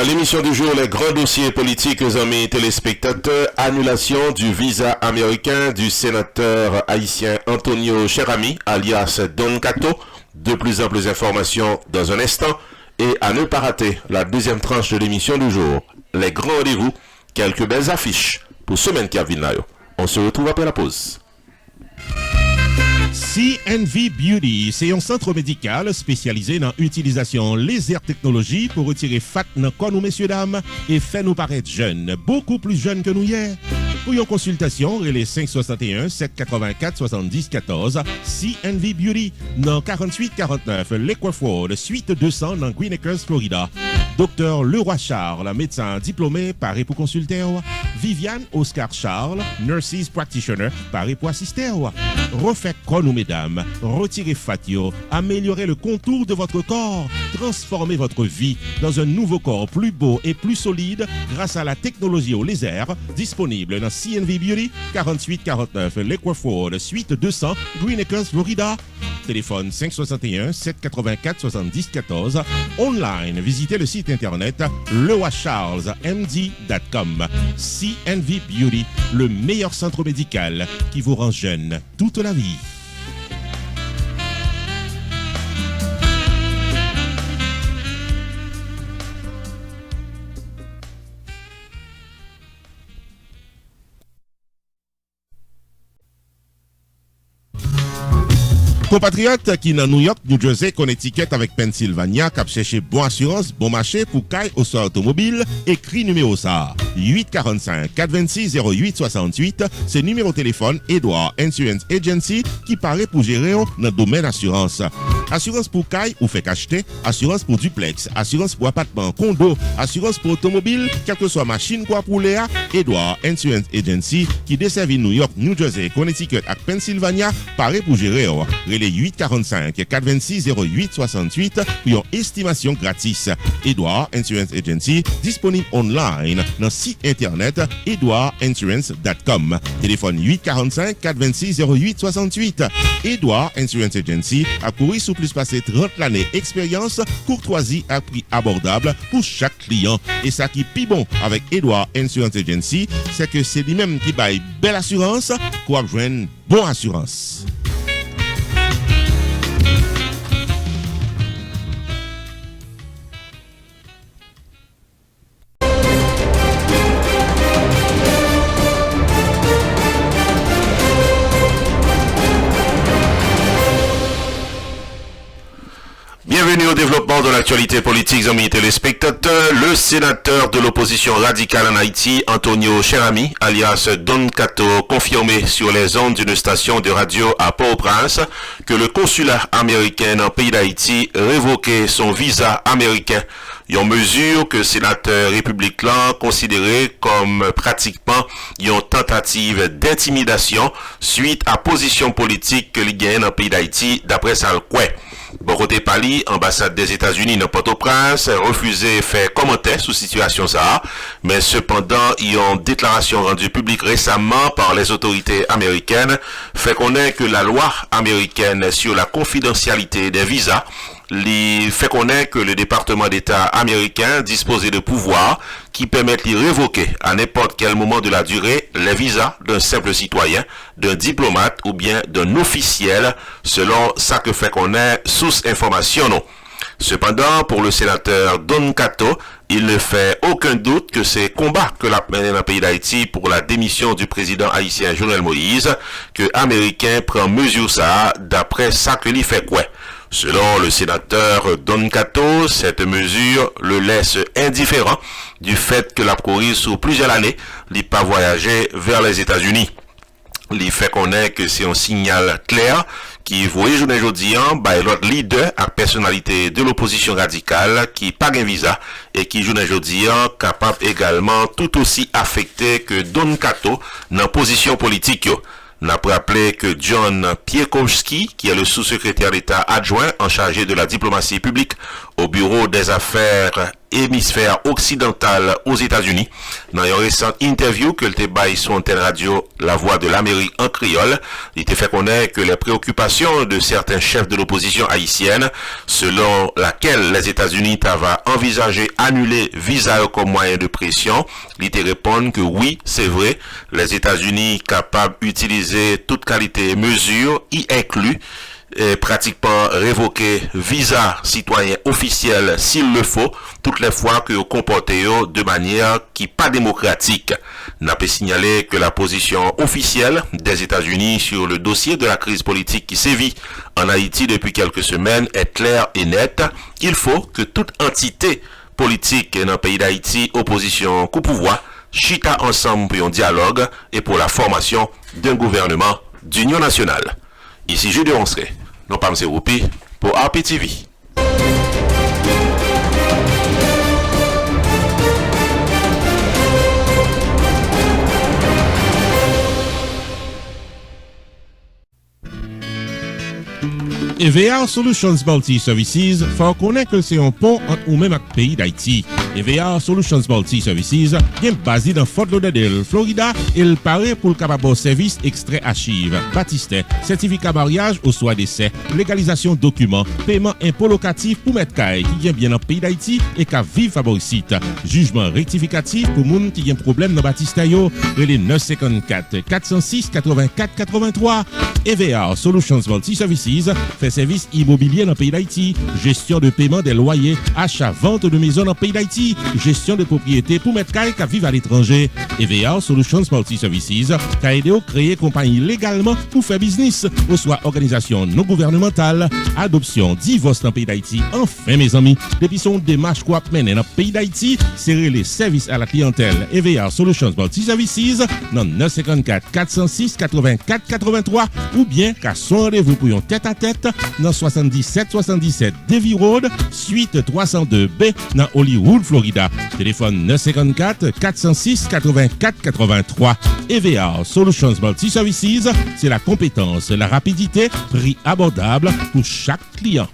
l'émission du jour, les grands dossiers politiques, amis téléspectateurs, annulation du visa américain du sénateur haïtien Antonio Cherami, alias Don Cato. De plus en plus d'informations dans un instant. Et à ne pas rater la deuxième tranche de l'émission du jour, les grands rendez-vous, quelques belles affiches pour semaine qui vient là. On se retrouve après la pause. CNV Beauty, c'est un centre médical spécialisé dans l'utilisation laser technologie pour retirer fat dans corps nous messieurs dames et faire nous paraître jeunes, beaucoup plus jeunes que nous hier. Pour une consultation, relais 561 784 70 14 CNV Beauty dans 4849 Lakewood, suite 200 dans Green Acres, Florida. Docteur Leroy Charles, médecin diplômé, paré pour consulter. Viviane Oscar Charles, nurses practitioner, paré pour assister. Refait corps nous mesdames, retirez fatio, améliorez le contour de votre corps, transformez votre vie dans un nouveau corps plus beau et plus solide grâce à la technologie au laser disponible dans CNV Beauty 4849 Lakewood, suite 200 Green Acres, Florida. Téléphone 561 784 70 14. Online, visitez le site internet leroycharlesmd.com. CNV Beauty, le meilleur centre médical qui vous rend jeune toute la vie. Compatriotes qui dans New York, New Jersey, Connecticut avec Pennsylvania, cap chercher bon assurance, bon marché pour caille au sort automobile, écrit numéro ça. 845 426 0868, c'est numéro téléphone Edouard Insurance Agency qui paraît pour gérer dans le domaine assurance. Assurance pour caille ou fait acheter, assurance pour duplex, assurance pour appartement, condo, assurance pour automobile, quelle que soit machine quoi pour Léa, Edouard Insurance Agency qui desservit New York, New Jersey, Connecticut et Pennsylvania paraît pour gérer. Les 845 426 0868 pour une estimation gratis. Edouard Insurance Agency disponible online dans le site internet edouardinsurance.com. Téléphone 845 426 0868. Edouard Insurance Agency a couru sous plus passé 30 années expérience, courtoisie à prix abordable pour chaque client. Et ça qui est bon avec Edouard Insurance Agency, c'est que c'est lui-même qui baille belle assurance pour avoir une bonne assurance. Bienvenue au développement de l'actualité politique, amis téléspectateurs. Le sénateur de l'opposition radicale en Haïti, Antonio Cherami, alias Don Cato, confirmé sur les ondes d'une station de radio à Port-au-Prince que le consulat américain en pays d'Haïti révoquait son visa américain. Une mesure que le sénateur républicain considéré comme pratiquement une tentative d'intimidation suite à position politique que il gagne dans le pays d'Haïti d'après Salquet. Bon côté Pali, ambassade des États-Unis dans Port-au-Prince, refusé faire commentaire sur situation ça, mais cependant, il y a une déclaration rendue publique récemment par les autorités américaines fait connaître que la loi américaine sur la confidentialité des visas fait connaître que le département d'État américain disposait de pouvoirs qui permettent de révoquer à n'importe quel moment de la durée les visas d'un simple citoyen, d'un diplomate ou bien d'un officiel, selon ça que fait connaître source information non. Cependant, pour le sénateur Don Cato, il ne fait aucun doute que ces combats que la mené dans le pays d'Haïti pour la démission du président haïtien Jovenel Moïse, que Américain prend mesure ça d'après ça que lui fait quoi. Selon le sénateur Don Cato, cette mesure le laisse indifférent du fait que la courir sur plusieurs années, il n'a pas voyagé vers les États-Unis. Il fait connaître que c'est un signal clair qui voyait aujourd'hui l'autre leader à personnalité de l'opposition radicale qui pas un visa et qui aujourd'hui capable également tout aussi affecté que Don Cato dans position politique. N'a rappelé que John Piekowski, qui est le sous-secrétaire d'État adjoint en charge de la diplomatie publique au bureau des affaires hémisphère occidental aux États-Unis. Dans une récente interview que le débat sur antenne radio La Voix de l'Amérique en créole, il était fait connaître que les préoccupations de certains chefs de l'opposition haïtienne, selon laquelle les États-Unis avaient envisagé annuler visa comme moyen de pression, il était répondre que oui, c'est vrai, les États-Unis capables d'utiliser toute qualité et mesure, y inclus pratiquement révoquer visa citoyen officiel s'il le faut, toutes les fois que vous comportez de manière qui pas démocratique. N'a pas signalé que la position officielle des États-Unis sur le dossier de la crise politique qui sévit en Haïti depuis quelques semaines est claire et nette. Il faut que toute entité politique dans le pays d'Haïti, opposition qu'au pouvoir, chita ensemble pour un dialogue et pour la formation d'un gouvernement d'union nationale. Ici Jules de Ronceray, non pas M. Roupi, pour RPTV. EVR Solutions Multi Services faut connaître que c'est un pont entre ou même avec le pays d'Haïti. EVR Solutions Multi Services est basé dans Fort Lauderdale, Florida, et il paraît pour le capable service extrait archive, baptiste, certificat mariage au soit décès, légalisation documents, paiement impôt locatif pour mettre caille qui vient bien dans le pays d'Haïti et qui vive favoricite, jugement rectificatif pour moun qui a un problème dans baptiste yo, les 954 406 84 83. EVR Solutions Multi Services fait service immobilier dans le pays d'Haïti, gestion de paiement des loyers, achat, vente de maisons dans le pays d'Haïti, gestion de propriété pour mettre caille qui vivent à l'étranger. EVR Solutions Multi Services qui a aidé à créer compagnie légalement pour faire business, ou soit organisation non gouvernementale, adoption, divorce dans le pays d'Haïti. Enfin mes amis, depuis son démarche qu'on mener dans le pays d'Haïti, c'est les services à la clientèle. EVR Solutions Multi Services dans 954 406 84 83 ou bien qu'à son rendez-vous pour un tête-à-tête dans 77 Davie Road, suite 302B dans Hollywood, Florida. Téléphone 954 406 84 83. EVR Solutions Multi Services, c'est la compétence, la rapidité, prix abordable pour chaque client.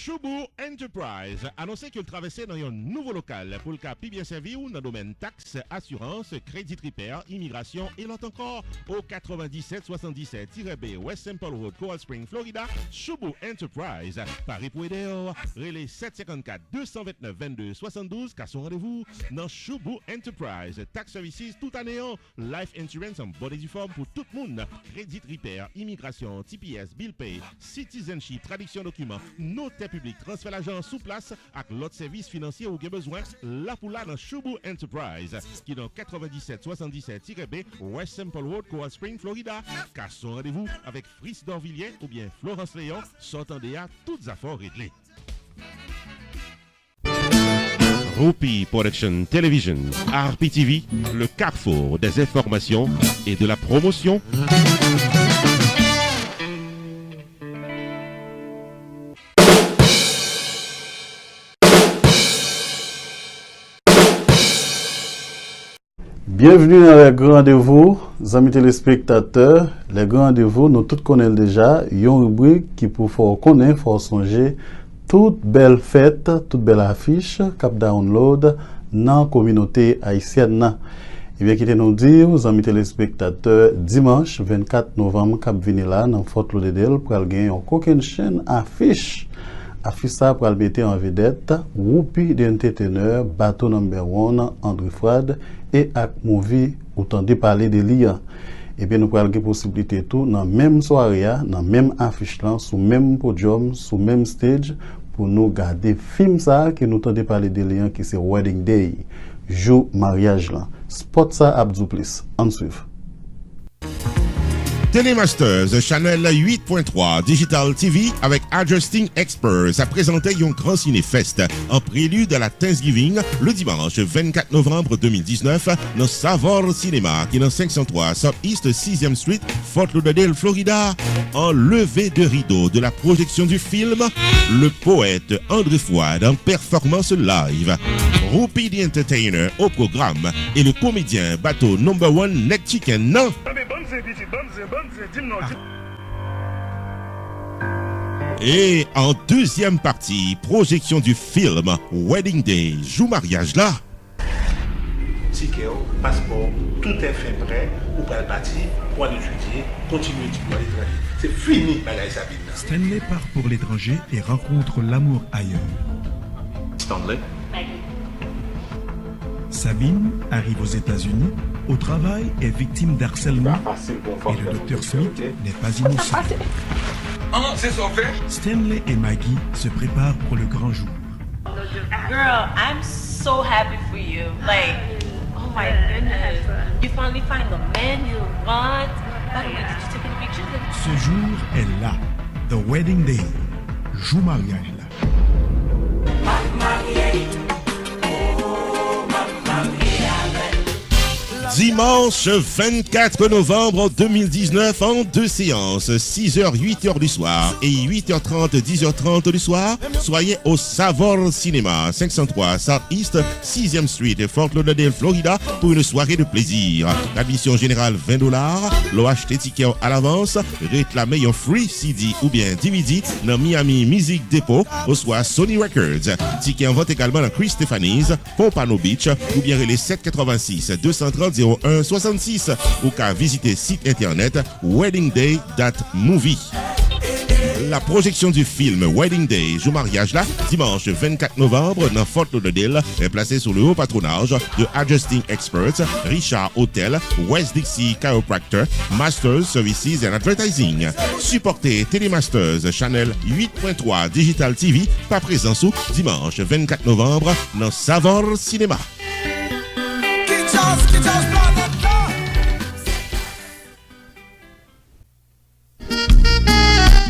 Choubourg Enterprise annoncé qu'il traversait dans un nouveau local pour le cas bien servi ou dans le domaine taxes, assurance, crédit repair, immigration et l'autre encore au 9777-B West Temple Road, Coral Spring, Florida. Choubourg Enterprise, Paris pour aider, relais 754 229 22 72 qu'à son rendez-vous dans Choubourg Enterprise. Tax services tout année, life insurance en bonne et due forme pour tout le monde, crédit repair, immigration, TPS, bill pay, citizenship, traduction documents, notaire public, transfert l'argent sous place avec l'autre service financier ou besoin, là pour là dans Choubourg Enterprise, qui est dans 9777-B West Temple Road, Coral Spring, Florida. Car son rendez-vous avec Fris Dorvilliers ou bien Florence Léon, sortant à toutes affaires réglées. Roupi Production Television, RPTV, le carrefour des informations et de la promotion. Bienvenue dans les grands rendez-vous, amis téléspectateurs. Les grands rendez-vous, nous tous connaissons déjà. Il y a une rubrique qui pour faire connaître, faut songer toute belle fête, toute belle affiche, cap download dans la communauté haïtienne. Et bien, qui nous dire, amis téléspectateurs, dimanche 24 novembre, cap venir là, dans Fort Lauderdale, pour gagner une coquine chaîne affiche. Affiche ça pour le mettre en vedette, Roupi d'entertaineur, bateau number 1, André Fouad, et avec movie, autant de parler de liens. Et bien, nous avons la possibilité tout dans la même soirée, dans la même affiche, là, sous le même podium, sous le même stage, pour nous garder film ça, qui nous tente de parler de liens, qui c'est Wedding Day, jour mariage là. Spot ça, Abdou Plis. En suivre. Télémasters, Channel 8.3, Digital TV avec Adjusting Experts a présenté un grand ciné-fest en prélude à la Thanksgiving le dimanche 24 novembre 2019 dans Savor Cinéma qui est dans 503 Southeast 6e Street, Fort Lauderdale, Florida. En levée de rideau de la projection du film, le poète André Fouad en performance live, Rupi the Entertainer au programme et le comédien bateau number one Neck Chicken. Non. Et en deuxième partie, projection du film Wedding Day, joue mariage là. Ticket, passeport, tout est fait prêt pour aller partir, pour aller étudier, continuer d'étudier à l'étranger. C'est fini, Balaï Sabine. Stanley part pour l'étranger et rencontre l'amour ailleurs. Stanley. Sabine arrive aux États-Unis, au travail est victime d'harcèlement et le docteur Smith n'est pas innocent. Stanley et Maggie se préparent pour le grand jour. Girl, I'm so happy for you. Like, oh my goodness. You finally find the man you want. By the way, did you take any pictures? Ce jour est là. The Wedding Day. Joue mariage là. Dimanche 24 novembre 2019 en deux séances, 6h, 8h du soir et 8h30, 10h30 du soir. Soyez au Savor Cinéma, 503 Southeast 6e Street, Fort Lauderdale, Florida, pour une soirée de plaisir. Admission générale $20. L'OHT ticket à l'avance. Réclamez un free CD ou bien DVD dans Miami Music Depot, au soit Sony Records. Ticket en vente également dans Chris Stephanie's, Pompano Beach ou bien les 786 230 0166 ou qu'à visiter site internet weddingday.movie. La projection du film Wedding Day, joue mariage là, dimanche 24 novembre dans Fort Lauderdale est placée sous le haut patronage de Adjusting Experts, Richard Hotel, West Dixie Chiropractor, Masters Services and Advertising. Supportez Télémasters Channel 8.3 Digital TV, pas présent sous dimanche 24 novembre dans Savor Cinéma.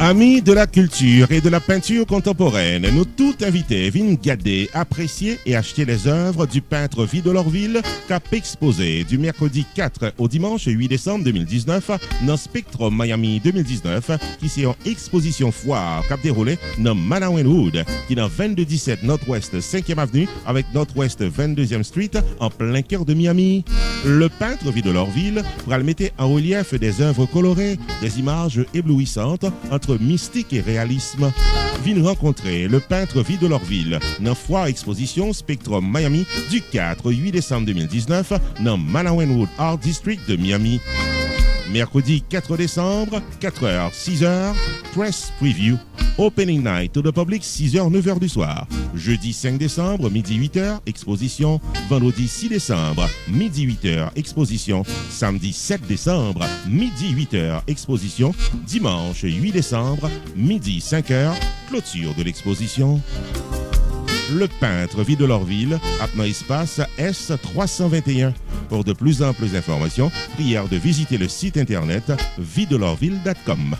Amis de la culture et de la peinture contemporaine, nous tous invités viennent garder, apprécier et acheter les œuvres du peintre Vie de Lorville cap exposé du mercredi 4 au dimanche 8 décembre 2019 dans Spectrum Miami 2019 qui c'est en exposition foire cap déroulé dans Manawanwood qui dans 2217 Northwest 5e Avenue avec Northwest 22e Street en plein cœur de Miami. Le peintre Vie de Lorville pourra le mettre en relief des œuvres colorées, des images éblouissantes entre mystique et réalisme. Viens rencontrer le peintre Vie de Lorville dans foire exposition Spectrum Miami du 4-8 décembre 2019 dans Manawanwood Art District de Miami. Mercredi 4 décembre, 4h, 6h, Press Preview. Opening Night to the Public, 6h, 9h du soir. Jeudi 5 décembre, midi 8h, exposition. Vendredi 6 décembre, midi 8h, exposition. Samedi 7 décembre, midi 8h, exposition. Dimanche 8 décembre, midi 5h, clôture de l'exposition. Le peintre Vie de Lorville, appartenant espace S321. Pour de plus amples informations, prière de visiter le site internet videlorville.com.